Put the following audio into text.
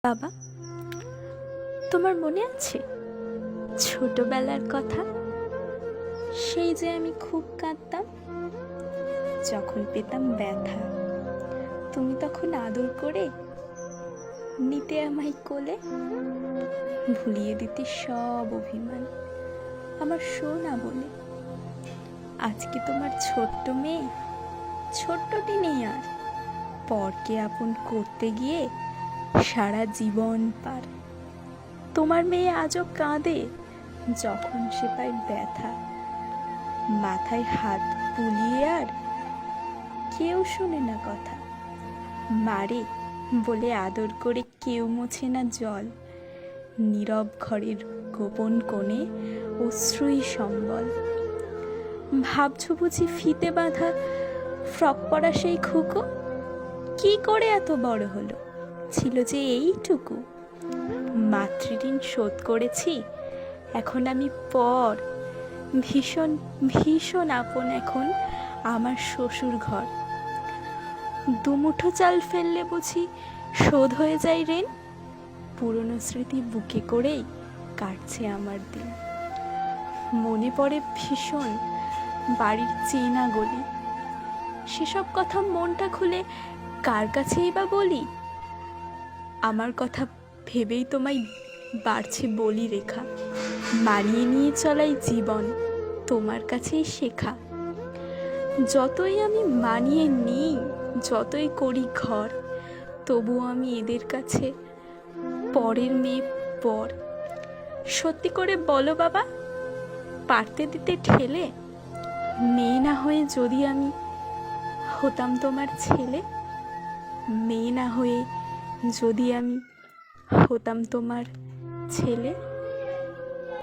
বাবা, তোমার মনে আছে ছোটবেলার কথা? সেই যে আমি খুব কাঁদতাম যখন পেতাম ব্যথা। তুমি তখন আদর করে নিতে আমায় কোলে, ভুলিয়ে দিতে সব অভিমান আমার সোনা বলে। আজকে তোমার ছোট্ট মেয়ে, ছোট্টটি নেই আর, পরকে আপন করতে গিয়ে সারা জীবন পার। তোমার মেয়ে আজও কাঁদে যখন সে পায় ব্যথা, মাথায় হাত বুলিয়ে আর কেউ শোনে না কথা। মারে বলে আদর করে কেউ মোছে না জল, নীরব ঘরের গোপন কোণে অশ্রুই সম্বল। ভাবছো বুঝি ফিতে বাঁধা ফ্রক পরা সেই খুকো কি করে এত বড় হলো, ছিল যে এইটুকু। মাতৃঋণ শোধ করেছি, এখন আমি পর, ভীষণ ভীষণ আপন এখন আমার শ্বশুর ঘর। দুমুঠো চাল ফেললে বুঝি শোধ হয়ে যায় ঋণ, পুরনো স্মৃতি বুকে করেই কাটছে আমার দিন। মনে পড়ে ভীষণ বাড়ির চেনা গলি, সেসব কথা মনটা খুলে কার কাছেই বা বলি। আমার কথা ভেবেই তোমায় বাড়ছে বলি রেখা, মানিয়ে নিয়ে চলাই জীবন তোমার কাছেই শেখা। যতই আমি মানিয়ে নিই, যতই করি ঘর, তবুও আমি এদের কাছে পরের মেয়ে পর। সত্যি করে বলো বাবা, পারতে দিতে ঠেলে মেয়ে না হয়ে যদি আমি হতাম তোমার ছেলে, মেয়ে না হয়ে যদি আমি হতাম তোমার ছেলে।